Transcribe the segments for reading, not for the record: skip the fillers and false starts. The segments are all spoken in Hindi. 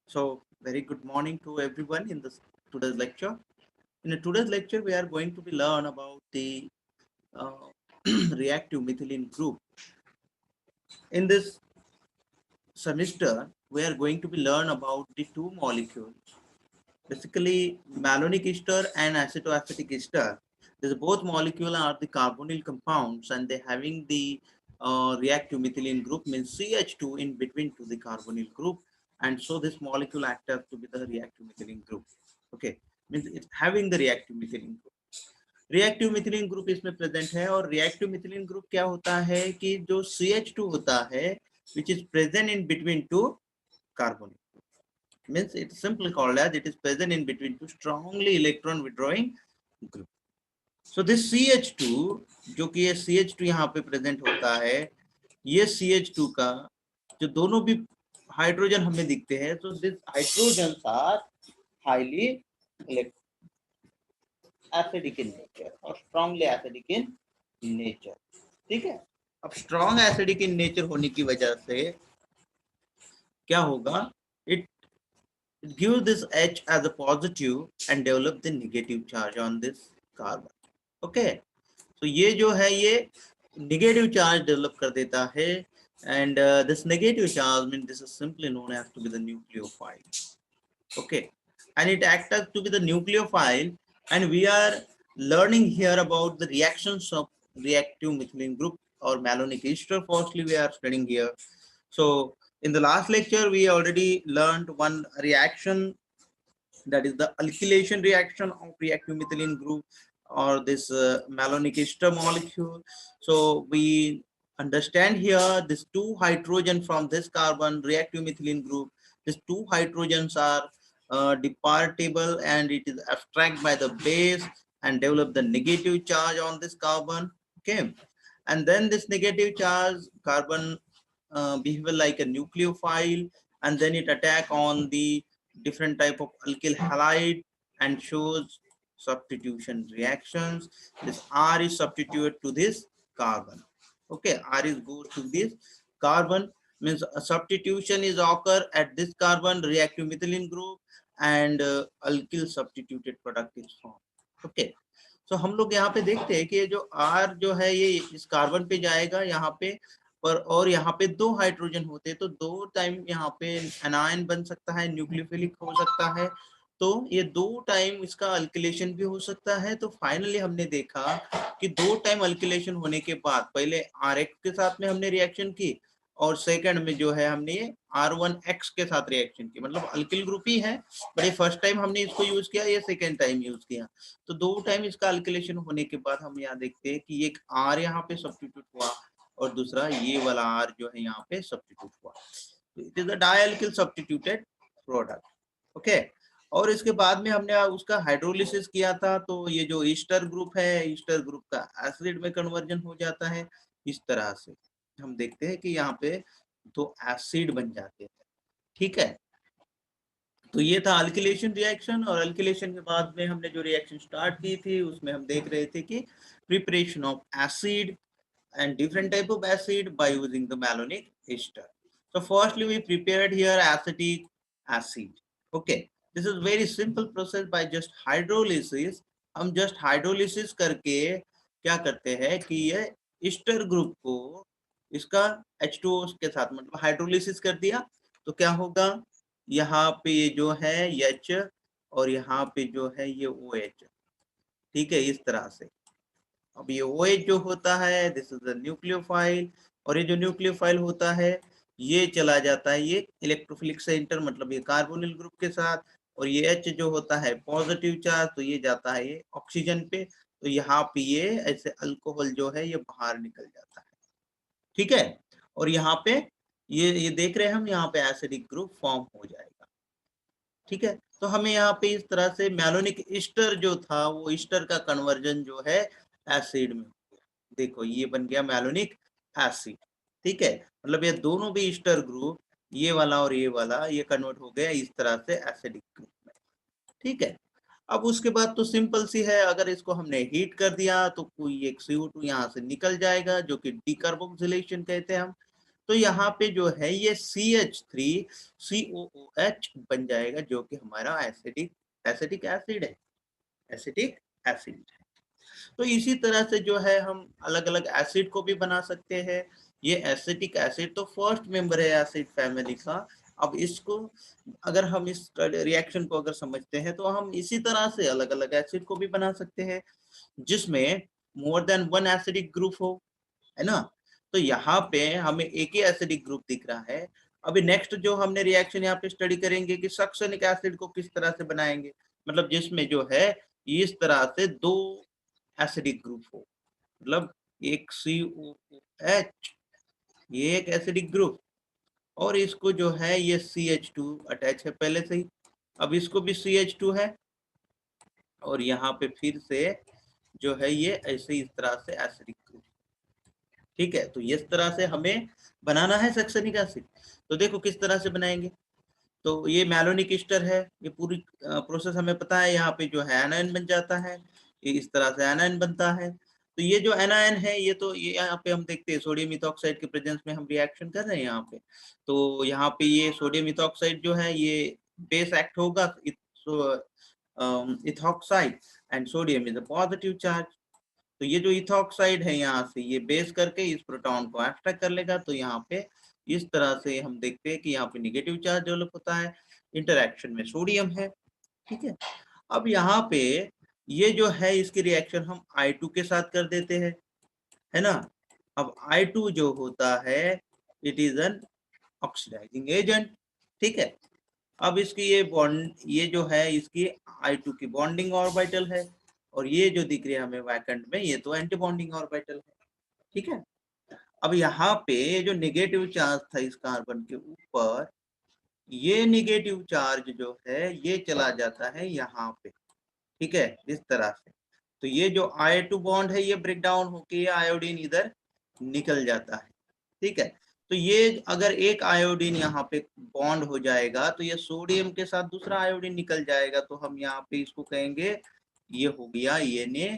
So, very good morning to everyone in this today's lecture. In today's lecture, we are going to be learn about the uh, reactive methylene group. In this semester, we are going to be learn about the two molecules, basically malonic ester and acetoacetic ester. These both molecules are the carbonyl compounds, and they having the reactive methylene group means CH2 in between to the carbonyl group, and so this molecule acts as to be the reactive methylene group. Okay, means it's having the reactive methylene group. Reactive methylene group इसमें प्रेजेंट है और रिएक्टिव मिथिलीन ग्रुप क्या होता है कि जो CH2 होता है which is present in between two carbonyl means it's simply called as it is present in between two strongly electron withdrawing group. So this CH2 जो कि ये CH2 यहाँ पे प्रेजेंट होता है, ये CH2 का जो दोनों भी हाइड्रोजन हमें दिखते हैं, तो this hydrogen are highly acidic in nature और स्ट्रांगली एसिडिक इन नेचर. ठीक है, अब स्ट्रॉन्ग एसिडिक इन नेचर होने की वजह से क्या होगा, it gives this H as a positive and develop the negative charge on this carbon. Okay, so ये जो है ये negative charge develop कर देता है, and this negative charge means this is simply known as to be the nucleophile. Okay, and it acts as to be the nucleophile, and we are learning here about the reactions of reactive methylene group or malonic ester. Firstly, we are studying here. So in the last lecture, we already learned one reaction, that is the alkylation reaction of reactive methylene group or this malonic ester molecule. So we understand here this two hydrogen from this carbon reactive methylene group. These two hydrogens are departable and it is abstract by the base and develop the negative charge on this carbon. Okay, and then this negative charge carbon behave like a nucleophile, and then it attack on the different type of alkyl halide and shows substitution reactions. This R is substituted to this carbon. Okay, R is goes to this carbon, means a substitution is occur at this carbon reactive methylene group, and alkyl substituted product is formed. Okay, so हम लोग यहाँ पे देखते हैं कि जो R जो है ये इस कार्बन पे जाएगा यहाँ पे पर, और यहाँ पे दो हाइड्रोजन होते हैं तो दो टाइम यहाँ पे एनायन बन सकता है, न्यूक्लियोफिलिक हो सकता है, तो ये दो टाइम इसका अल्किलेशन भी हो सकता है. तो फाइनली हमने देखा कि दो टाइम अल्किलेशन होने के बाद पहले RH के साथ में हमने रिएक्शन की और सेकंड में जो है हमने ये R1X के साथ रिएक्शन की, मतलब अल्किल ग्रुप ही है बट ये फर्स्ट टाइम हमने इसको यूज किया, ये सेकंड टाइम यूज किया. तो दो टाइम इसका अल्किलेशन होने के बाद हम यहाँ देखते हैं कि एक R यहाँ पे सब्स्टिट्यूट हुआ और दूसरा ये वाला R जो है यहाँ पे सब्स्टिट्यूट हुआ. It is a dialkyl substituted product. Okay, और इसके बाद में हमने उसका हाइड्रोलिसिस किया था, तो ये जो ईस्टर ग्रुप है, ईस्टर ग्रुप का एसिड में कन्वर्जन हो जाता है. इस तरह से हम देखते हैं कि यहाँ पे दो एसिड बन जाते हैं. ठीक है, तो ये था अल्किलेशन रिएक्शन, और अल्किलेशन के बाद में हमने जो रिएक्शन स्टार्ट की थी उसमें हम देख रहे थे कि preparation of acid and different type of acid by using the malonic ester. So firstly we prepared here acetic acid. Okay, this is very simple process by just hydrolysis. हम just hydrolysis करके क्या करते हैं कि ये ester ग्रुप को इसका H2O के साथ मतलब हाइड्रोलिसिस कर दिया, तो क्या होगा, यहाँ पे ये जो है H और यहाँ पे जो है ये OH. ठीक है, इस तरह से. अब ये OH जो होता है दिस इज द न्यूक्लियोफाइल, और ये जो न्यूक्लियोफाइल होता है ये चला जाता है ये इलेक्ट्रोफिलिक सेंटर मतलब ये कार्बोनिल ग्रुप के साथ, और ये H जो होता है पॉजिटिव चार्ज, तो ये जाता है ये ऑक्सीजन पे, तो यहाँ पे ये ऐसे अल्कोहल जो है ये बाहर निकल जाता है. ठीक है, और यहाँ पे ये देख रहे हैं हम, यहाँ पे एसिडिक ग्रुप फॉर्म हो जाएगा. ठीक है, तो हमें यहाँ पे इस तरह से मैलोनिक ईस्टर जो था वो ईस्टर का कन्वर्जन जो है एसिड में हो गया. देखो ये बन गया मैलोनिक एसिड. ठीक है, मतलब ये दोनों भी ईस्टर ग्रुप, ये वाला और ये वाला, ये कन्वर्ट हो गया इस तरह से एसिडिक ग्रुप में. ठीक है, अब उसके बाद तो सिंपल सी है, अगर इसको हमने हीट कर दिया तो कोई एक CO2 यहाँ से निकल जाएगा जो कि डीकार्बोक्सिलेशन कहते हैं हम. तो यहाँ पे जो है ये CH3COOH बन जाएगा, जो कि हमारा एसिडिक एसिड है, एसिटिक एसिड है। तो इसी तरह से जो है हम अलग अलग एसिड को भी बना सकते हैं। ये एसिटिक एसिड तो फर्स्ट मेंबर है एसिड फैमिली का। अब इसको अगर हम इस रिएक्शन को अगर समझते हैं तो हम इसी तरह से अलग अलग एसिड को भी बना सकते हैं जिसमें more than one acidic group हो, है ना। तो यहाँ पे हमें एक ही एसिडिक ग्रुप दिख रहा है। अभी नेक्स्ट जो हमने रिएक्शन यहाँ पे स्टडी करेंगे कि सक्सेनिक एसिड को किस तरह से बनाएंगे, मतलब जिसमें जो है इस तरह से दो एसिडिक ग्रुप हो, मतलब एक COOH ये एक एसिडिक ग्रुप और इसको जो है ये CH2 अटैच है पहले से ही। अब इसको भी CH2 है और यहाँ पे फिर से जो है ये ऐसे इस तरह से एसिडिक ग्रुप, ठीक है। तो इस तरह से हमें बनाना है सक्सेनिक एसिड। तो देखो किस तरह से बनाएंगे। तो ये मैलोनिक ईस्टर है, ये पूरी प्रोसेस हमें पता है। यहाँ पे जो है एनायन बन जाता है, ये इस तरह से एनायन बनता है। तो ये जो एनायन है ये तो ये यहाँ पे हम देखते हैं सोडियम इथॉक्साइड के प्रेजेंस में हम रिएक्शन कर रहे हैं यहाँ पे। तो यहाँ पे ये सोडियम इथॉक्साइड जो है ये बेस एक्ट होगा ethoxide and sodium is a positive charge. तो ये जो इथॉक्साइड है यहाँ से ये बेस करके इस प्रोटॉन को एब्स्ट्रैक्ट कर लेगा। तो यहाँ पे इस तरह से हम देखते हैं कि यहाँ पे नेगेटिव चार्ज डेवलप होता है, इंटरैक्शन में सोडियम है, ठीक है। अब यहाँ पे ये जो है इसकी रिएक्शन हम I2 के साथ कर देते हैं, है ना। अब I2 जो होता है it is an oxidising agent, ठीक है। अब इसकी ये बॉन्ड ये जो है इसकी I2 की बॉन्डिंग ऑर्बिटल है और ये जो दिख रही है हमें वैकेंट में ये तो एंटी बॉन्डिंग ऑर्बिटल है, ठीक है। अब यहाँ पे जो नेगेटिव चार्ज था इस कार्बन के ऊपर, ये नेगेटिव चार्ज जो है ये चला जाता है यहाँ पे, ठीक है, इस तरह से। तो ये जो I2 बॉन्ड है ये ब्रेक डाउन होके ये आयोडीन इधर निकल जाता है, ठीक है। तो ये अगर एक आयोडीन यहाँ पे बॉन्ड हो जाएगा तो ये सोडियम के साथ दूसरा आयोडीन निकल जाएगा। तो हम यहाँ पे इसको कहेंगे ये हो गया NaI,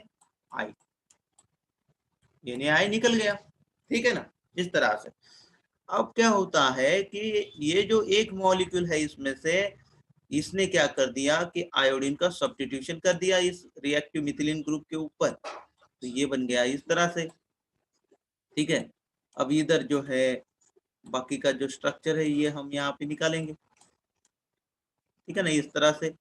NaI निकल गया, ठीक है ना, इस तरह से। अब क्या होता है कि ये जो एक मॉलिक्यूल है इसमें से इसने क्या कर दिया कि आयोडीन का सब्स्टिट्यूशन कर दिया इस रिएक्टिव मिथिलीन ग्रुप के ऊपर। तो ये बन गया इस तरह से, ठीक है। अब इधर जो है बाकी का जो स्ट्रक्चर है ये हम यहाँ पे निकालेंगे, ठीक है ना, इस तरह से।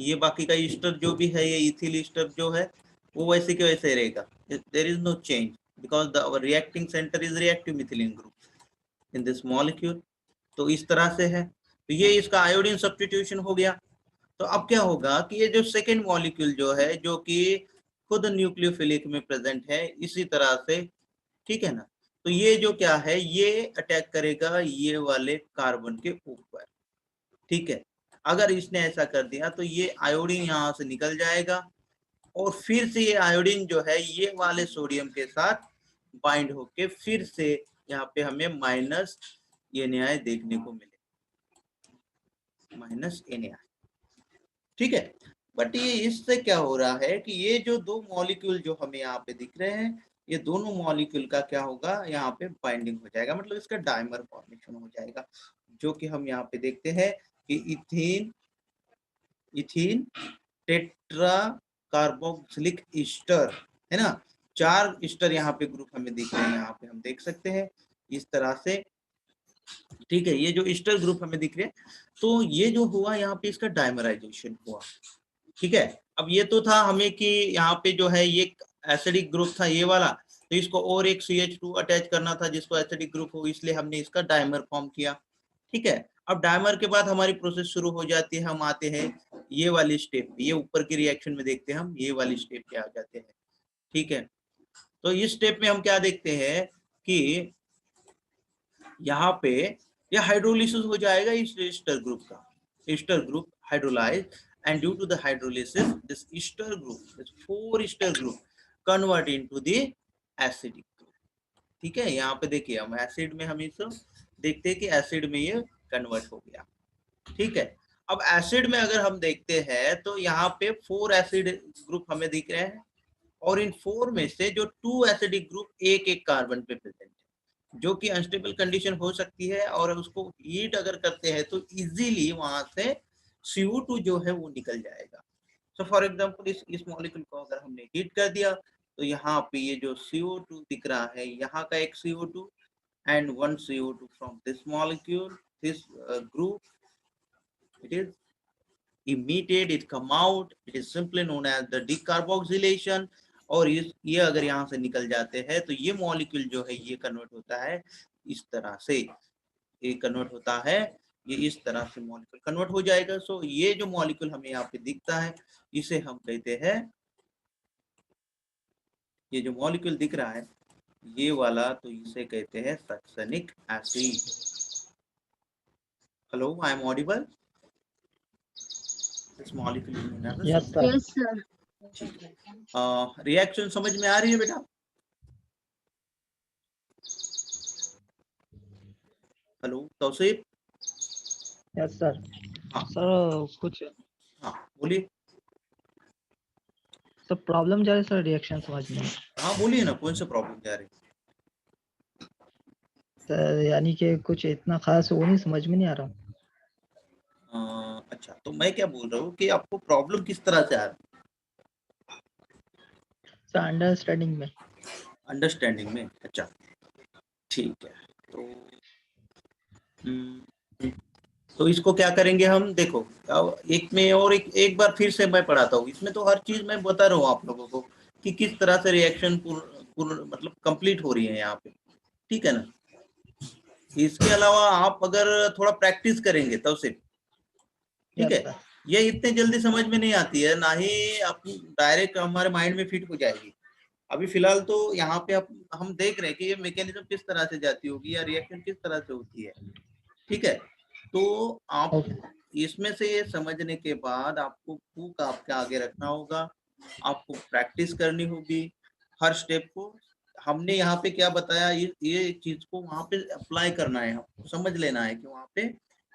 ये बाकी का ईस्टर जो भी है ये इथिल ईस्टर जो है वो वैसे के वैसे रहेगा, there is no change because the reacting centre is reactive methylene group in this molecule. तो इस तरह से है। तो ये इसका आयोडीन सब्स्टिट्यूशन हो गया। तो अब क्या होगा कि ये जो सेकेंड मॉलिक्यूल जो है जो कि खुद न्यूक्लियोफिलिक में प्रेजेंट है इसी तरह से, ठीक है ना। तो ये जो क्या है ये अटैक करेगा ये वाले कार्बन के ऊपर, ठीक है। अगर इसने ऐसा कर दिया तो ये आयोडीन यहाँ से निकल जाएगा और फिर से ये आयोडीन जो है ये वाले सोडियम के साथ बाइंड होके फिर से यहाँ पे हमें माइनस NaI देखने को मिले, माइनस NaI, ठीक है। बट ये इससे क्या हो रहा है कि ये जो दो मॉलिक्यूल जो हमें यहाँ पे दिख रहे हैं ये दोनों मॉलिक्यूल का क्या होगा यहाँ पे बाइंडिंग हो जाएगा, मतलब इसका डाइमर फॉर्मेशन हो जाएगा, जो कि हम यहाँ पे देखते हैं कि ethene ethene tetra carboxylic Easter, है ना। 4 ईस्टर यहाँ पे ग्रुप हमें दिख रहे हैं, यहाँ पे हम देख सकते हैं इस तरह से, ठीक है। ये जो ईस्टर ग्रुप हमें दिख रहे हैं तो ये जो हुआ यहाँ पे इसका डाइमराइजेशन हुआ, ठीक है। अब ये तो था हमें कि यहाँ पे जो है ये एसिडिक ग्रुप था ये वाला, तो इसको और एक CH2 अटैच करना था जिसको एसिडिक ग्रुप हो, इसलिए हमने इसका डाइमर फॉर्म किया, ठीक है। अब डाइमर के बाद हमारी प्रोसेस शुरू हो जाती है, हम आते हैं ये वाली स्टेप, ये ऊपर की रिएक्शन में देखते हैं हम ये वाली स्टेप पे आ जाते हैं, ठीक है। तो इस स्टेप में हम क्या देखते हैं कि यहाँ पे ये हाइड्रोलिसिस हो जाएगा इस ईस्टर ग्रुप का, Easter group hydrolyse and due to the hydrolysis this ester group, this 4 ester group convert into the acidic group, ठीक है। यहाँ पे देखिए हम एसिड में हम इसको देखते हैं कि एसिड में ये कन्वर्ट हो गया, ठीक है। अब एसिड में अगर हम देखते हैं तो यहाँ पे 4 एसिड ग्रुप हमें दिख रहे हैं और इन 4 में से जो 2 एसिडिक ग्रुप एक एक कार्बन पे प्रेजेंट है, जो कि अनस्टेबल कंडीशन हो सकती है, और उसको हीट अगर करते हैं तो इजीली वहां से CO2 जो है वो निकल जाएगा। सो फॉर एग्जांपल इस मॉलिक्यूल को अगर हमने हीट कर दिया तो यहाँ पे ये जो CO2 दिख रहा है, यहाँ का एक CO2 and one CO2 from this molecule, this group, it is emitted, it come out, it is simply known as the decarboxylation। और ये अगर यहाँ से निकल जाते हैं तो ये मॉलिक्यूल जो है ये कन्वर्ट होता है इस तरह से, ये कन्वर्ट होता है, ये इस तरह से मॉलिक्यूल कन्वर्ट हो जाएगा। सो ये जो मॉलिक्यूल हमें यहाँ पे दिखता है इसे हम कहते हैं, ये जो मॉलिक्यूल दिख रहा है ये वाला, तो इसे कहते हैं succinic acid. Hello, I am audible? This molecule is known as Yes, sir. Yes, sir. Reaction समझ में आ रही है बेटा? हेलो तौसीफ? Yes, sir. हाँ सर कुछ हाँ बोलिए। सर प्रॉब्लम जा रही है सर रिएक्शन समझने में। हाँ बोलिए ना, कौन सा प्रॉब्लम जा रही है? सर यानी कि कुछ इतना खास वो नहीं समझ में नहीं आ रहा। अच्छा, तो मैं क्या बोल रहा हूँ कि आपको प्रॉब्लम किस तरह से आ रही है? सर अंडरस्टैंडिंग में। अंडरस्टैंडिंग में, अच्छा ठीक है। तो तो इसको क्या करेंगे हम, देखो एक में और एक बार फिर से मैं पढ़ाता हूँ। इसमें तो हर चीज मैं बता रहा हूँ आप लोगों को कि किस तरह से रिएक्शन पूर्ण मतलब कंप्लीट हो रही है यहाँ पे, ठीक है ना। इसके अलावा आप अगर थोड़ा प्रैक्टिस करेंगे तब से, ठीक है, ये इतने जल्दी समझ में नहीं आती है, ना ही आप डायरेक्ट हमारे माइंड में फिट हो जाएगी। अभी फिलहाल तो यहाँ पे हम देख रहे हैं कि ये मैकेनिज्म किस तरह से जाती होगी या रिएक्शन किस तरह से होती है, ठीक है। तो आप इसमें से ये समझने के बाद आपको बुक आपके आगे रखना होगा, आपको प्रैक्टिस करनी होगी हर स्टेप को। हमने यहाँ पे क्या बताया, ये चीज को वहां पे अप्लाई करना है, आपको समझ लेना है कि वहां पे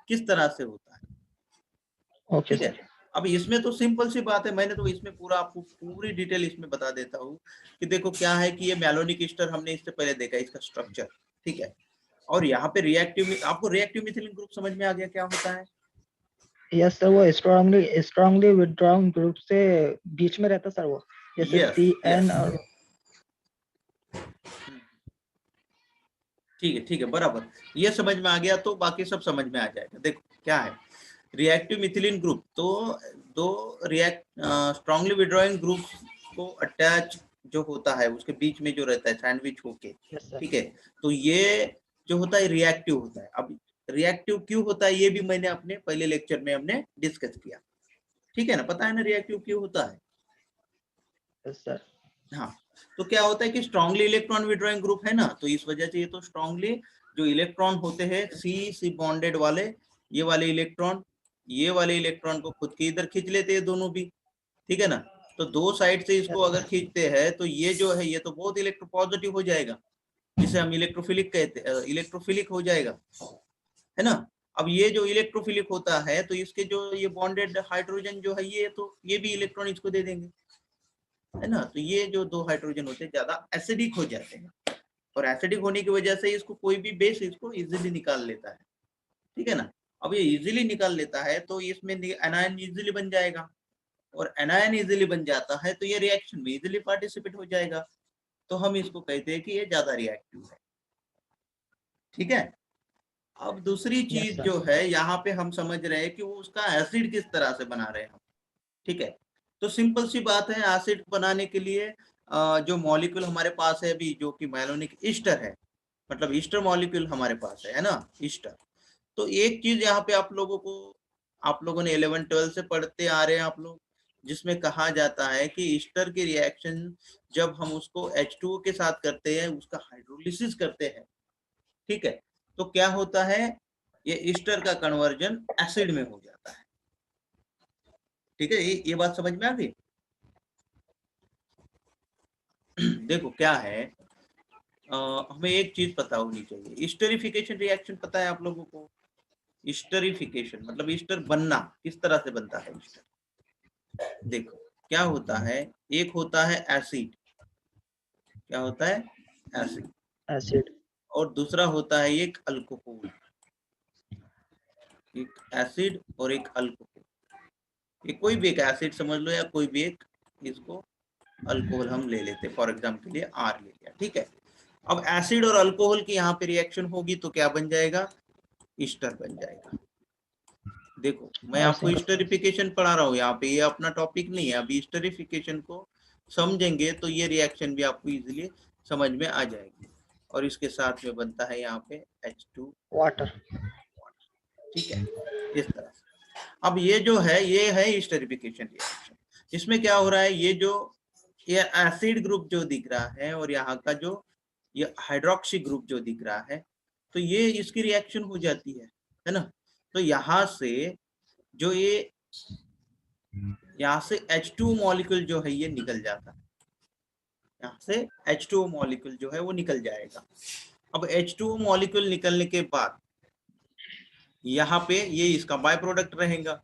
किस तरह से होता है, ठीक है। अब इसमें तो सिंपल सी बात है, मैंने तो इसमें पूरा आपको पूरी डिटेल इसमें बता देता हूँ कि देखो क्या है कि ये मैलोनिक ईस्टर हमने इससे पहले देखा, इसका स्ट्रक्चर, ठीक है। और यहाँ पे रिएक्टिव, आपको रिएक्टिव मिथिलीन ग्रुप समझ में आ गया क्या होता है? यस सर, वो स्ट्रांगली विथड्रॉन ग्रुप से बीच में रहता सर, वो जैसे CN और ठीक है बराबर, ये समझ में आ गया तो बाकी सब समझ में आ जाएगा। देखो क्या है रिएक्टिव मिथिलीन ग्रुप, तो दो स्ट्रांगली विथड्रॉइंग ग्रुप को अटैच जो होता है उसके बीच में जो रहता है सैंडविच होके, ठीक है, तो ये जो होता है रिएक्टिव होता है। अब रिएक्टिव क्यों होता है ये भी मैंने अपने पहले लेक्चर में हमने डिस्कस किया, ठीक है ना, पता है ना रिएक्टिव क्यों होता है? Yes sir. हाँ, तो क्या होता है कि स्ट्रांगली इलेक्ट्रॉन विड्रॉइंग ग्रुप है ना, तो इस वजह से ये तो स्ट्रांगली जो इलेक्ट्रॉन होते हैं सी बॉन्डेड वाले, ये वाले इलेक्ट्रॉन को खुद के इधर खींच लेते हैं दोनों भी, ठीक है ना। तो दो साइड से इसको अगर खींचते हैं तो ये जो है ये तो बहुत इलेक्ट्रोपॉजिटिव हो जाएगा, जिसे हम इलेक्ट्रोफिलिक कहते हैं, इलेक्ट्रोफिलिक हो जाएगा, है ना। अब ये जो इलेक्ट्रोफिलिक होता है तो इसके जो ये बॉन्डेड हाइड्रोजन जो है ये तो ये भी इलेक्ट्रॉन इसको दे देंगे, है ना। तो ये जो दो हाइड्रोजन होते हैं ज्यादा एसिडिक हो जाते हैं, और एसिडिक होने की वजह से इसको कोई भी बेस इसको इजीली निकाल लेता है, ठीक है ना। अब ये इजीली निकाल लेता है तो इसमें एनायन इजीली बन जाएगा, और एनायन इजीली बन जाता है तो ये रिएक्शन में इजीली पार्टिसिपेट हो जाएगा, तो हम इसको कहते हैं कि ये ज्यादा रिएक्टिव है, ठीक है। अब दूसरी चीज जो है यहाँ पे हम समझ रहे हैं कि वो उसका एसिड किस तरह से बना रहे हैं हम, ठीक है। तो सिंपल सी बात है, एसिड बनाने के लिए जो मॉलिक्यूल हमारे पास है अभी जो कि मैलोनिक ईस्टर है, मतलब ईस्टर मॉलिक्यूल हमारे पास है ना, ईस्टर। तो एक चीज यहाँ पे आप लोगों ने 11-12 से पढ़ते आ रहे हैं आप लोग, जिसमें कहा जाता है कि ईस्टर की रिएक्शन जब हम उसको H2O के साथ करते हैं, उसका हाइड्रोलिसिस करते हैं, ठीक है, तो क्या होता है, ये ईस्टर का कन्वर्जन एसिड में हो जाता है, ठीक है। ये बात समझ में आ गई? देखो क्या है, हमें एक चीज पता होनी चाहिए, ईस्टरिफिकेशन रिएक्शन पता है आप लोगों को? ईस्टरिफिकेशन मतलब ईस्टर बनना किस तरह से बनता है ईस्टर। देखो क्या होता है, एक होता है एसिड, क्या होता है, एसिड, और दूसरा होता है एक अल्कोहल, एक एसिड और एक अल्कोहल। ये कोई भी एक एसिड समझ लो या कोई भी एक इसको अल्कोहल हम ले लेते, फॉर एग्जाम्पल के लिए आर ले लिया, ठीक है। अब एसिड और अल्कोहल की यहाँ पे रिएक्शन होगी तो क्या बन जाएगा, ईस्टर बन जाएगा। देखो मैं आपको ईस्टरिफिकेशन पढ़ा रहा हूँ यहाँ पे, ये अपना टॉपिक नहीं है। अभी ईस्टरिफिकेशन को समझेंगे तो ये रिएक्शन भी आपको इजीली समझ में आ जाएगी। और इसके साथ में बनता है यहाँ पे H2 वाटर, ठीक है, इस तरह से। अब ये जो है ये है ईस्टरिफिकेशन रिएक्शन। इसमें क्या हो रहा है, ये जो ये एसिड ग्रुप जो दिख रहा है और यहाँ का जो ये हाइड्रोक्सी ग्रुप जो दिख रहा है, तो ये इसकी रिएक्शन हो जाती है ना। तो यहाँ से जो ये यहाँ से H2 मॉलिक्यूल जो है ये निकल जाता है, यहाँ से H2 मॉलिक्यूल जो है वो निकल जाएगा। अब H2 मॉलिक्यूल निकलने के बाद यहाँ पे ये इसका बाय प्रोडक्ट रहेगा,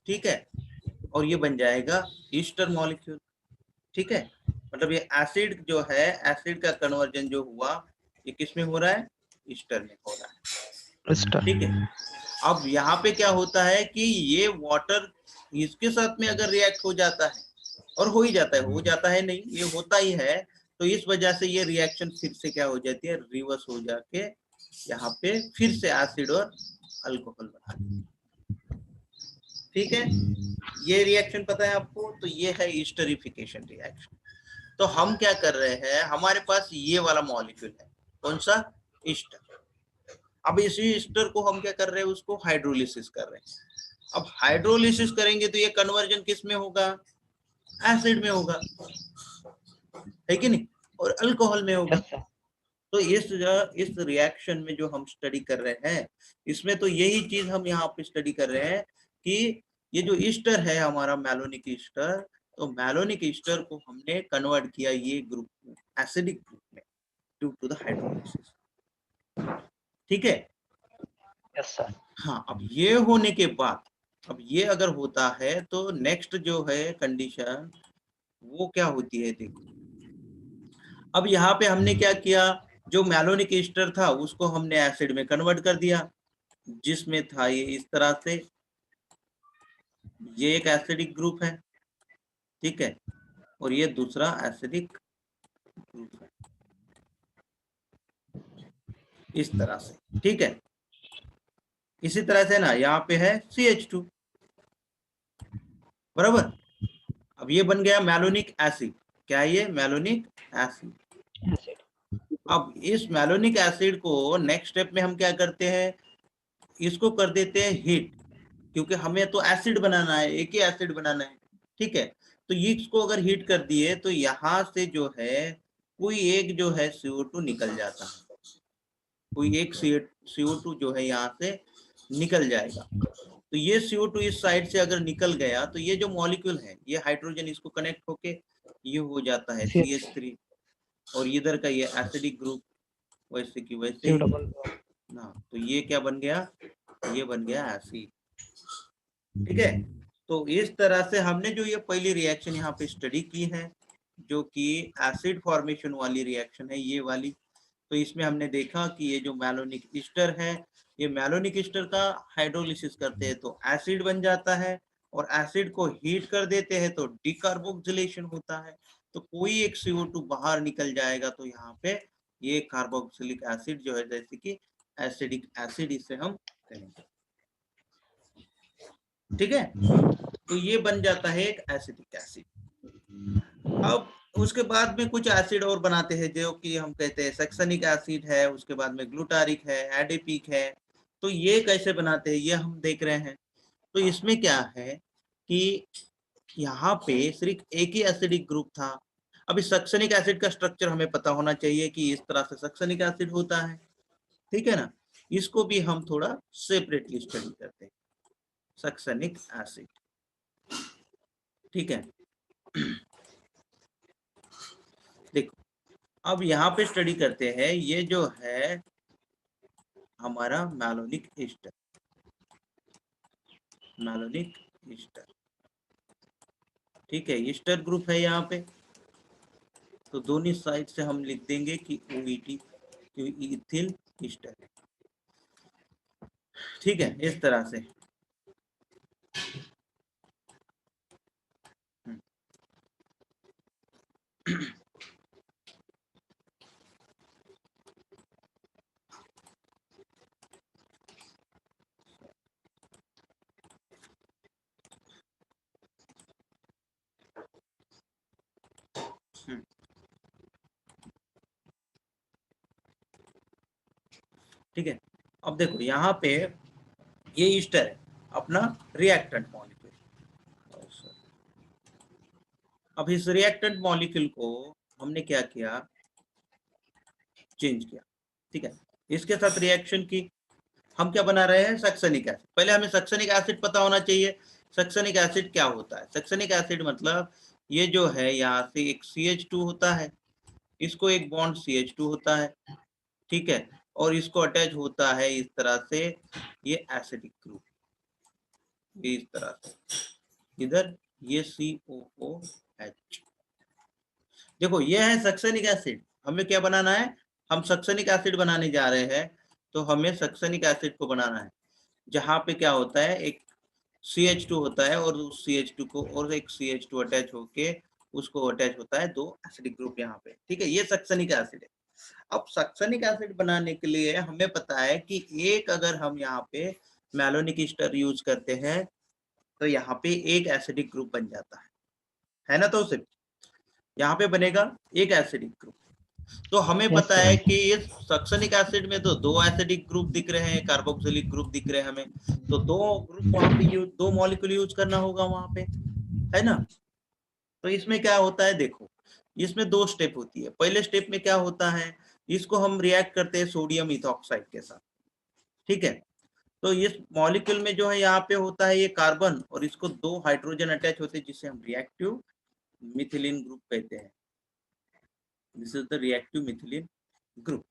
ठीक है, और ये बन जाएगा ईस्टर मॉलिक्यूल, ठीक है। मतलब ये एसिड जो है, एसिड का कन्वर्जन जो हुआ ये किस में हो रहा है, ईस्टर में हो रहा है, ठीक है। अब यहाँ पे क्या होता है कि ये वाटर इसके साथ में अगर रिएक्ट हो जाता है, और हो ही जाता है, हो जाता है नहीं, ये होता ही है, तो इस वजह से ये रिएक्शन फिर से क्या हो जाती है, रिवर्स हो जाके यहाँ पे फिर से एसिड और अल्कोहल बना, ठीक है। ये रिएक्शन पता है आपको, तो ये है ईस्टरिफिकेशन रिएक्शन। तो हम क्या कर रहे हैं, हमारे पास ये वाला मॉलिक्यूल है, कौन सा, ईस्टर। अब इसी ईस्टर को हम क्या कर रहे हैं, उसको हाइड्रोलिसिस कर रहे हैं। अब हाइड्रोलिसिस करेंगे तो ये कन्वर्जन किस में होगा, एसिड में होगा, है कि नहीं, और अल्कोहल में होगा। तो इस रिएक्शन में जो हम स्टडी कर रहे हैं, इसमें तो यही चीज हम यहाँ पे स्टडी कर रहे हैं कि ये जो ईस्टर है हमारा मैलोनिक ईस्टर, तो मैलोनिक ईस्टर को हमने कन्वर्ट किया ये ग्रुप में, एसिडिक ग्रुप में, ड्यू टू द हाइड्रोलिसिस, ठीक है। Yes sir. हाँ, अब ये होने के बाद, अब ये अगर होता है तो नेक्स्ट जो है कंडीशन वो क्या होती है, देखो अब यहाँ पे हमने क्या किया, जो मैलोनिक ईस्टर था उसको हमने एसिड में कन्वर्ट कर दिया, जिसमें था ये इस तरह से, ये एक एसिडिक ग्रुप है, ठीक है, और ये दूसरा एसिडिक ग्रुप है, इस तरह से, ठीक है। इसी तरह से ना यहाँ पे है CH2, बराबर। अब ये बन गया मैलोनिक एसिड, क्या ये मैलोनिक एसिड। अब इस मैलोनिक एसिड को नेक्स्ट स्टेप में हम क्या करते हैं, इसको कर देते हैं हीट, क्योंकि हमें तो एसिड बनाना है, एक ही एसिड बनाना है, ठीक है। तो ये इसको अगर हीट कर दिए तो यहाँ से जो है कोई एक जो है CO2 निकल जाता है, कोई एक CO2 जो है यहाँ से निकल जाएगा। तो ये CO2 इस साइड से अगर निकल गया तो ये जो मॉलिक्यूल है ये हाइड्रोजन इसको कनेक्ट होके ये हो जाता है CH3, और इधर का ये एसिडिक ग्रुप वैसे की वैसे ही ना, तो ये क्या बन गया, ये बन गया एसिड, ठीक है। तो इस तरह से हमने जो ये पहली रिएक्शन यहाँ पे स्टडी की है, जो कि एसिड फॉर्मेशन वाली रिएक्शन है ये वाली, तो इसमें हमने देखा कि ये जो मैलोनिक ईस्टर है, ये मैलोनिक ईस्टर का हाइड्रोलिसिस करते हैं तो एसिड बन जाता है, और एसिड को हीट कर देते हैं तो डिकार्बोक्सिलेशन होता है, तो कोई एक CO2 बाहर निकल जाएगा, तो यहाँ पे ये कार्बोक्सिलिक एसिड जो है, जैसे कि एसिडिक एसिड इसे हम कहेंगे, ठीक है। तो ये बन जाता है एक एसिडिक एसिड। अब उसके बाद में कुछ एसिड और बनाते हैं जो कि हम कहते हैं सक्सेनिक एसिड है, उसके बाद में ग्लूटारिक है, एडिपिक है। तो ये कैसे बनाते हैं ये हम देख रहे हैं। तो इसमें क्या है कि यहाँ पे सिर्फ एक ही एसिडिक ग्रुप था। अभी सक्सेनिक एसिड का स्ट्रक्चर हमें पता होना चाहिए कि इस तरह से सक्सेनिक एसिड होता है, ठीक है ना। इसको भी हम थोड़ा सेपरेटली स्टडी करते हैं, सक्सेनिक एसिड, ठीक है। देखो अब यहाँ पे स्टडी करते हैं, ये जो है हमारा मैलोनिक ईस्टर, मैलोनिक ईस्टर, ठीक है, ईस्टर ग्रुप है यहाँ पे, तो दोनों साइड से हम लिख देंगे कि OET इथिल ईस्टर, ठीक है, इस तरह से। ठीक है, अब देखो यहाँ पे ये ईस्टर है अपना रिएक्टेंट मॉलिक्यूल। अब इस रिएक्टेंट मॉलिक्यूल को हमने क्या किया, चेंज किया, ठीक है, इसके साथ रिएक्शन की। हम क्या बना रहे हैं, सक्सेनिक एसिड। पहले हमें सक्सेनिक एसिड पता होना चाहिए। सक्सेनिक एसिड क्या होता है? सक्सेनिक एसिड मतलब ये जो है यहाँ से एक CH2 होता है, इसको एक बॉन्ड CH2 होता है, ठीक है, और इसको अटैच होता है इस तरह से ये एसिडिक ग्रुप, इस तरह से इधर ये COOH। देखो ये है सक्सेनिक एसिड। हमें क्या बनाना है, हम सक्सेनिक एसिड बनाने जा रहे हैं, तो हमें सक्सेनिक एसिड को बनाना है जहाँ पे क्या होता है, एक CH2 होता है और उस CH2 को और एक CH2 अटैच होके उसको अटैच होता है दो एसिडिक ग्रुप यहाँ पे, ठीक है, ये सक्सेनिक एसिड है। अब सक्सेनिक एसिड बनाने के लिए हमें पता है कि एक अगर हम यहाँ पे मैलोनिक ईस्टर यूज करते हैं तो यहाँ पे एक एसिडिक ग्रुप बन जाता है ना, तो सिर्फ यहाँ पे बनेगा एक एसिडिक ग्रुप। तो हमें Yes, पता sir. है कि इस सक्सेनिक एसिड में तो दो एसिडिक ग्रुप दिख रहे हैं, कार्बोक्सिलिक ग्रुप दिख रहे हैं हमें, तो दो ग्रुप वहां पे दो मॉलिक्यूल यूज करना होगा वहां पे, है ना। तो इसमें क्या होता है, देखो इसमें दो स्टेप होती है। पहले स्टेप में क्या होता है, इसको हम रिएक्ट करते हैं सोडियम इथॉक्साइड के साथ, ठीक है। तो इस मॉलिक्यूल में जो है यहाँ पे होता है ये कार्बन, और इसको दो हाइड्रोजन अटैच होते हैं जिसे हम रिएक्टिव मिथिलीन ग्रुप कहते हैं। This is the reactive methylene group.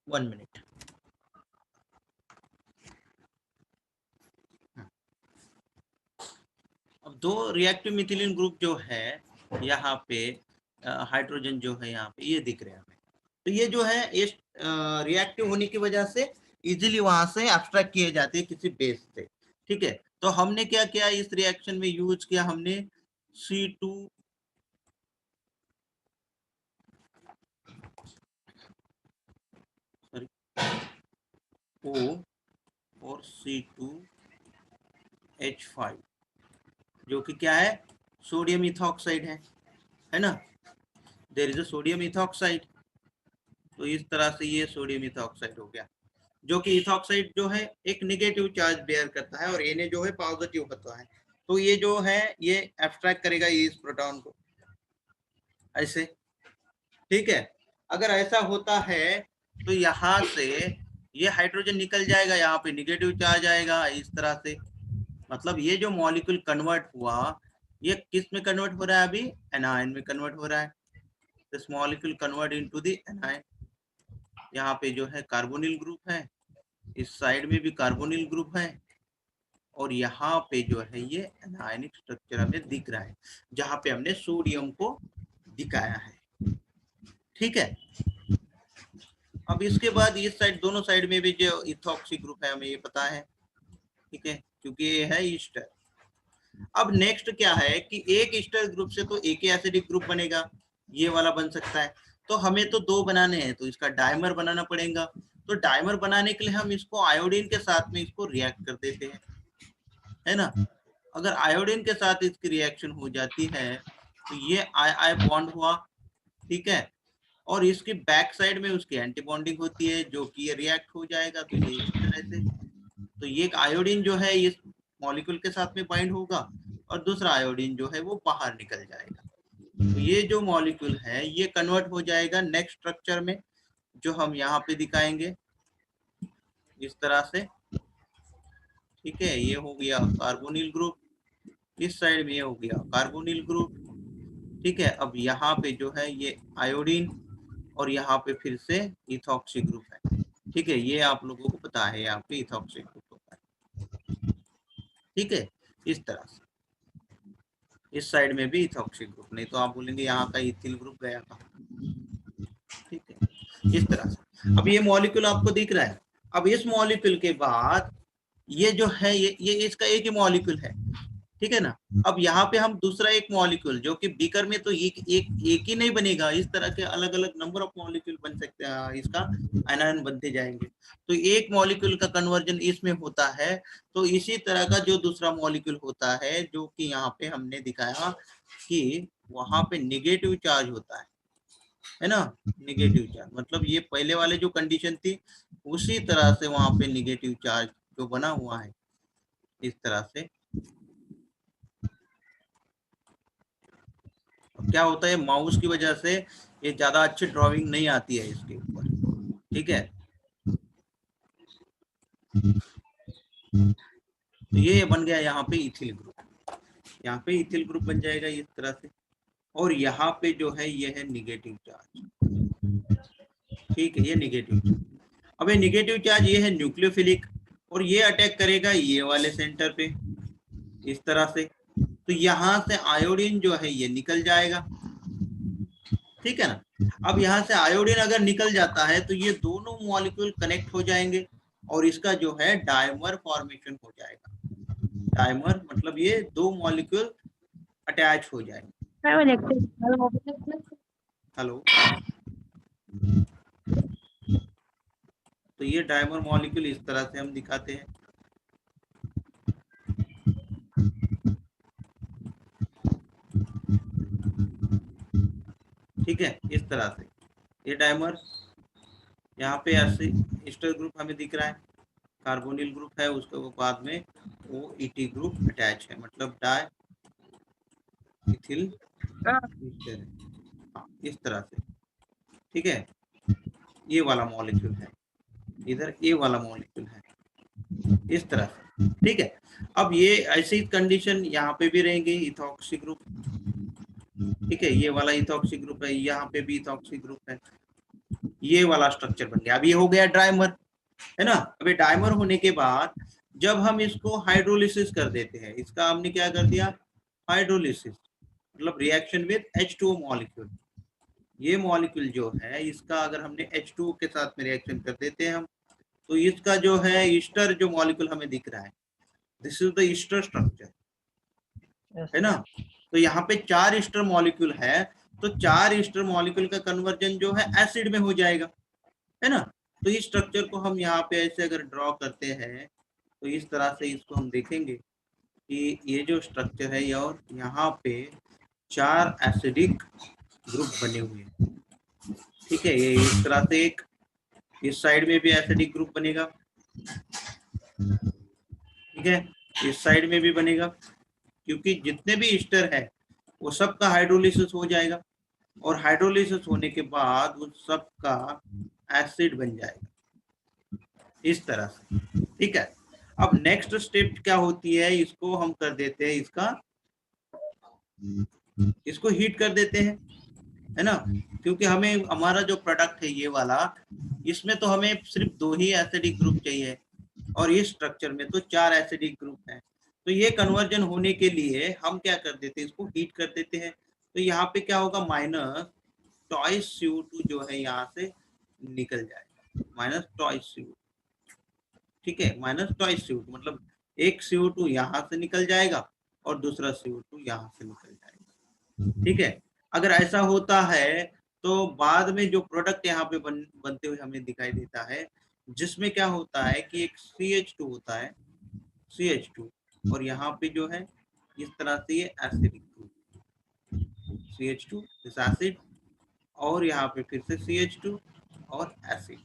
1 minute. अब दो रिएक्टिव मिथिलीन ग्रुप जो है यहाँ पे हाइड्रोजन जो है यहाँ पे ये दिख रहे हैं हमें। तो ये जो है इस रिएक्टिव होने की वजह से इजीली वहां से एब्स्ट्रैक्ट किए जाते हैं किसी बेस से, ठीक है। तो हमने क्या किया इस रिएक्शन में, यूज किया हमने C2 O और C2H5 जो कि क्या है, सोडियम इथॉक्साइड है ना। There is a sodium ethoxide. तो इस तरह से ये सोडियम इथॉक्साइड हो गया, जो कि इथॉक्साइड जो है एक नेगेटिव चार्ज बेयर करता है और Na जो है पॉजिटिव होता है। तो ये जो है ये एब्स्ट्रैक्ट करेगा ये इस प्रोटॉन को ऐसे, ठीक है। अगर ऐसा होता है तो यहाँ से ये हाइड्रोजन निकल जाएगा, यहाँ पे नेगेटिव चार्ज आएगा इस तरह से। मतलब ये जो मॉलिक्यूल कन्वर्ट हुआ ये किस में कन्वर्ट हो रहा है, अभी एनायन में कन्वर्ट हो रहा है। This molecule convert into the anion. यहाँ पे जो है कार्बोनिल ग्रुप है, इस साइड में भी कार्बोनिल ग्रुप है, और यहाँ पे जो है ये एनायनिक स्ट्रक्चर हमें दिख रहा है जहाँ पे हमने सोडियम को दिखाया है, ठीक है। अब इसके बाद इस साइड दोनों साइड में भी जो इथॉक्सी ग्रुप है हमें ये पता है, ठीक है, क्योंकि ये है ईस्टर। अब नेक्स्ट क्या है कि एक ईस्टर ग्रुप से तो एक ही एसिडिक ग्रुप बनेगा, ये वाला बन सकता है। तो हमें तो दो बनाने हैं तो इसका डाइमर बनाना पड़ेगा। तो डाइमर बनाने के लिए हम इसको आयोडीन के साथ में इसको रिएक्ट कर देते हैं, है ना। अगर आयोडीन के साथ इसकी रिएक्शन हो जाती है तो ये आई आई बॉन्ड हुआ, ठीक है, और इसकी बैक साइड में उसकी एंटी बॉन्डिंग होती है जो कि ये रिएक्ट हो जाएगा तो ये इस तरह से। तो ये आयोडीन जो है इस मॉलिक्यूल के साथ में बाइंड होगा और दूसरा आयोडीन जो है वो बाहर निकल जाएगा। तो ये जो मॉलिक्यूल है ये कन्वर्ट हो जाएगा नेक्स्ट स्ट्रक्चर में जो हम यहाँ पे दिखाएंगे इस तरह से, ठीक है। ये हो गया कार्बोनिल ग्रुप, इस साइड में ये हो गया कार्बोनिल ग्रुप, ठीक है। अब यहाँ पे जो है ये आयोडीन और यहाँ पे फिर से इथॉक्सी ग्रुप है, ठीक है। ये आप लोगों को पता है यहाँ पे इथॉक्सी ग्रुप होता है, ठीक है, इस तरह से। इस साइड में भी इथॉक्सी ग्रुप, नहीं तो आप बोलेंगे यहाँ का इथिल ग्रुप गया था। ठीक है, इस तरह से। अब ये मॉलिक्यूल आपको दिख रहा है। अब इस मॉलिक्यूल के बाद ये जो है ये इसका एक ही मॉलिक्यूल है, ठीक है ना। अब यहाँ पे हम दूसरा एक मॉलिक्यूल, जो कि बीकर में तो एक ही नहीं बनेगा, इस तरह के अलग अलग नंबर ऑफ मॉलिक्यूल बन सकते हैं, इसका आयन बनते जाएंगे। तो एक मॉलिक्यूल का कन्वर्जन इसमें होता है। तो इसी तरह का जो दूसरा मॉलिक्यूल होता है, जो कि यहाँ पे हमने दिखाया कि वहां पे निगेटिव चार्ज होता है ना। निगेटिव चार्ज मतलब ये पहले वाले जो कंडीशन थी उसी तरह से वहां पे निगेटिव चार्ज जो बना हुआ है इस तरह से। क्या होता है, माउस की वजह से ये ज्यादा अच्छी ड्राइंग नहीं आती है इसके ऊपर, ठीक है। तो ये बन गया यहाँ पे इथिल ग्रुप, यहाँ पे इथिल ग्रुप बन जाएगा इस तरह से। और यहाँ पे जो है ये है निगेटिव चार्ज, ठीक है, ये निगेटिव चार्ज। अब ये निगेटिव चार्ज ये है न्यूक्लियोफिलिक, और ये अटैक करेगा ये वाले सेंटर पे इस तरह से। तो यहाँ से आयोडीन जो है ये निकल जाएगा, ठीक है ना। अब यहाँ से आयोडीन अगर निकल जाता है तो ये दोनों मॉलिक्यूल कनेक्ट हो जाएंगे और इसका जो है डायमर फॉर्मेशन हो जाएगा। डायमर मतलब ये दो मॉलिक्यूल अटैच हो जाएंगे। हेलो, तो ये डायमर मॉलिक्यूल इस तरह से हम दिखाते हैं, ठीक है, इस तरह से। ये डायमर, यहाँ पे एस्टर ग्रुप हमें दिख रहा है, कार्बोनिल ग्रुप है, उसके बाद में वो ईटी ग्रुप अटैच है, मतलब डाई इथिल ईस्टर, इस तरह से, ठीक है। ये वाला मॉलिक्यूल है, इधर ये वाला मॉलिक्यूल है, इस तरह से, ठीक है। अब ये ऐसी कंडीशन यहाँ पे भी रहेंगे, इथॉक्सी ग्रुप, ठीक है, ये वाला इथॉक्सी ग्रुप है, यहाँ पे भी इथॉक्सी ग्रुप है, ये वाला स्ट्रक्चर बन गया। अब ये हो गया डायमर, है ना। अभी डायमर होने के बाद जब हम इसको हाइड्रोलिसिस कर देते हैं, इसका हमने क्या कर दिया, हाइड्रोलिसिस मतलब रिएक्शन विद H2O मॉलिक्यूल। ये मॉलिक्यूल जो है इसका अगर हमने H2O के साथ में रिएक्शन कर देते हैं हम, तो इसका जो है ईस्टर जो मॉलिक्यूल हमें दिख रहा है, this is the Easter structure, है ना। तो यहाँ पे 4 ईस्टर मॉलिक्यूल है, तो 4 ईस्टर मॉलिक्यूल का कन्वर्जन जो है एसिड में हो जाएगा, है ना। तो इस स्ट्रक्चर को हम यहाँ पे ऐसे अगर ड्रॉ करते हैं तो इस तरह से इसको हम देखेंगे कि ये जो स्ट्रक्चर है, और यहाँ पे 4 एसिडिक ग्रुप बने हुए हैं, ठीक है। ये इस तरह से एक इस साइड में भी एसिडिक ग्रुप बनेगा, ठीक है, इस साइड में भी बनेगा, क्योंकि जितने भी ईस्टर है वो सबका हाइड्रोलिसिस हो जाएगा, और हाइड्रोलिसिस होने के बाद उस सब का एसिड बन जाएगा इस तरह से, ठीक है। अब नेक्स्ट स्टेप क्या होती है, इसको हम कर देते हैं, इसको हीट कर देते हैं, है ना। क्योंकि हमें हमारा जो प्रोडक्ट है ये वाला, इसमें तो हमें सिर्फ 2 ही एसिडिक ग्रुप चाहिए, और इस स्ट्रक्चर में तो 4 एसिडिक ग्रुप हैं। तो ये कन्वर्जन होने के लिए हम क्या कर देते हैं, इसको हीट कर देते हैं। तो यहाँ पे क्या होगा, माइनस टॉइस CO2 जो है यहाँ से निकल जाएगा, माइनस टॉइस CO2, ठीक है, माइनस टॉइस CO2 मतलब एक CO2 यहाँ से निकल जाएगा और दूसरा CO2 यहाँ से निकल जाएगा, ठीक है। अगर ऐसा होता है तो बाद में जो प्रोडक्ट यहाँ पे बनते हुए हमें दिखाई देता है, जिसमें क्या होता है कि एक CH2 होता है, CH2, और यहाँ पे जो है इस तरह से ये एसिडिक ग्रुप, CH2 इस एसिड, और यहाँ पे फिर से CH2 और एसिड,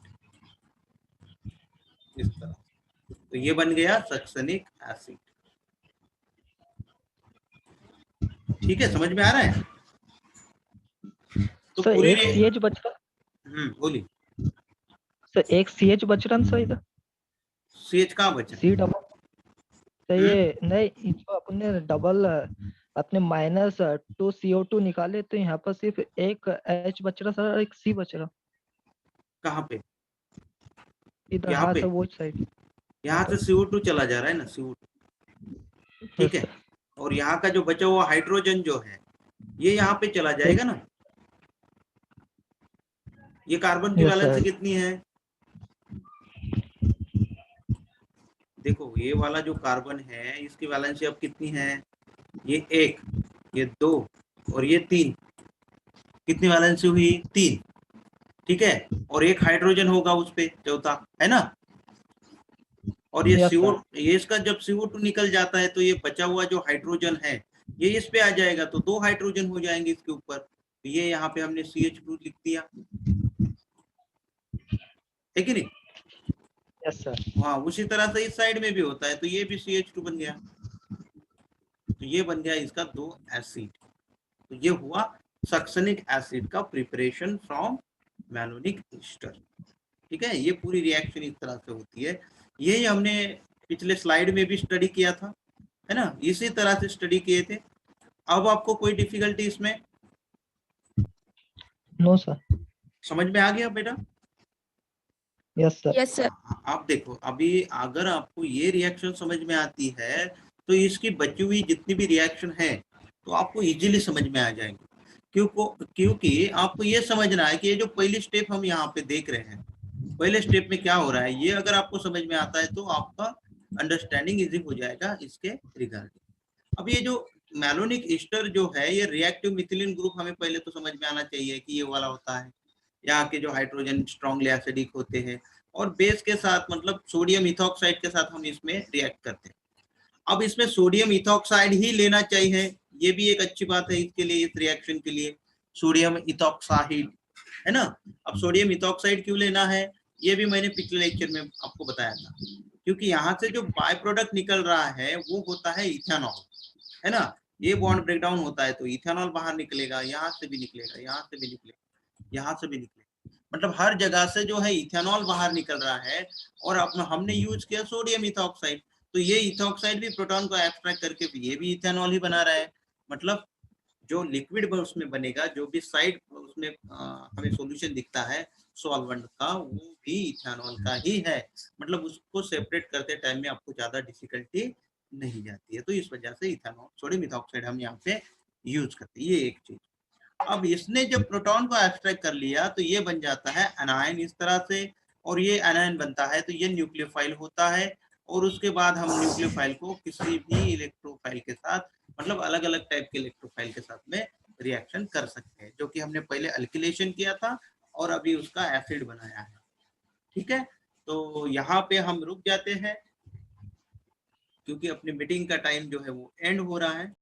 इस तरह। तो ये बन गया सक्सेनिक एसिड, ठीक है, समझ में आ रहा है। तो सर पूरी एक CH बच रहा, बोली, सर एक CH बच रहा सर इधर, CH कहाँ बचा, C डबल। तो ये नहीं, जो अपने डबल अपने -2 CO2 निकाले, तो यहाँ पर सिर्फ एक H बच रहा सर, एक C बच रहा कहाँ पे, इधर। यहाँ हाँ पे, सर वो साइड। यहाँ से CO2 चला जा रहा है ना, CO2, ठीक है। और यहाँ का जो बचा हुआ हाइड्रोजन जो है ये यहाँ पे चला जाएगा ना। ये कार्बन की यस वैलेंसी सर। कितनी है? देखो ये वाला जो कार्बन है इसकी वैलेंसी अब कितनी है? ये 1, ये 2 और ये 3। कितनी वैलेंसी हुई? 3। ठीक है, और एक हाइड्रोजन होगा उस पे चौथा, है ना। और ये यस CO, सर। ये इसका जब CO2 निकल जाता है तो ये बचा हुआ जो हाइड्रोजन है ये इस पे आ जाएगा, तो 2 हाइड्रोजन हो जाएंगे इसके ऊपर। तो ये यहाँ पे हमने CH2 लिख दिया, है कि नहीं? Yes sir. हाँ, उसी तरह से इस साइड में भी होता है, तो ये भी CH2 बन गया। तो ये बन गया इसका 2 एसिड। तो ये हुआ सक्सेनिक एसिड का प्रिपरेशन फ्रॉम मैलोनिक ईस्टर। ठीक है, ये पूरी रिएक्शन इस तरह से होती है। यही हमने पिछले स्लाइड में भी स्टडी किया था, है ना, इसी तरह से स्टडी किए थे। अब आपको कोई डिफिकल्टी इसमें? No sir. समझ में आ गया बेटा? Yes sir. Yes sir. आप देखो, अभी अगर आपको ये रिएक्शन समझ में आती है तो इसकी बची हुई जितनी भी रिएक्शन है तो आपको इजीली समझ में आ जाएंगे। क्योंकि आपको ये समझना है कि ये जो पहली स्टेप हम यहाँ पे देख रहे हैं, पहले स्टेप में क्या हो रहा है, ये अगर आपको समझ में आता है तो आपका अंडरस्टैंडिंग इजी हो जाएगा इसके रिगार्डिंग। अब ये जो मैलोनिक ईस्टर जो है ये रिएक्टिव मिथिलीन ग्रुप हमें पहले तो समझ में आना चाहिए कि ये वाला होता है। यहाँ के जो हाइड्रोजन स्ट्रॉन्गली एसिडिक होते हैं और बेस के साथ मतलब सोडियम इथॉक्साइड के साथ हम इसमें रिएक्ट करते हैं। अब इसमें सोडियम इथॉक्साइड ही लेना चाहिए, ये भी एक अच्छी बात है इसके लिए, इस रिएक्शन के लिए सोडियम इथॉक्साइड, है ना। अब सोडियम इथॉक्साइड क्यों लेना है ये भी मैंने पिछले लेक्चर में आपको बताया था, क्योंकि यहाँ से जो बाय प्रोडक्ट निकल रहा है वो होता है इथेनॉल, है ना। ये बॉन्ड ब्रेकडाउन होता है तो इथेनॉल बाहर निकलेगा, यहाँ से भी निकलेगा, यहाँ से भी निकलेगा, यहाँ से भी निकलेगा, मतलब हर जगह से जो है इथेनॉल बाहर निकल रहा है। और अब हमने यूज किया सोडियम इथॉक्साइड, तो ये इथॉक्साइड भी प्रोटॉन को एक्सट्रैक्ट करके ये भी इथेनॉल ही बना रहा है। मतलब जो लिक्विड उसमें बनेगा, जो भी साइड उसमें हमें सॉल्यूशन दिखता है सॉल्वेंट का, वो भी इथेनॉल का ही है। मतलब उसको सेपरेट करते टाइम में आपको ज्यादा डिफिकल्टी नहीं जाती है, तो इस वजह से इथेनॉल सोडियम इथॉक्साइड हम यहाँ पे यूज करते हैं, ये एक चीज। अब इसने जब प्रोटॉन को एक्सट्रैक्ट कर लिया तो ये बन जाता है एनायन इस तरह से, और ये एनायन बनता है तो ये न्यूक्लियोफाइल होता है। और उसके बाद हम न्यूक्लियोफाइल को किसी भी इलेक्ट्रोफाइल के साथ, मतलब अलग अलग टाइप के इलेक्ट्रोफाइल के साथ में रिएक्शन कर सकते हैं, जो कि हमने पहले अल्किलेशन किया था और अभी उसका एसिड बनाया है। ठीक है, तो यहाँ पे हम रुक जाते हैं क्योंकि अपनी मीटिंग का टाइम जो है वो एंड हो रहा है।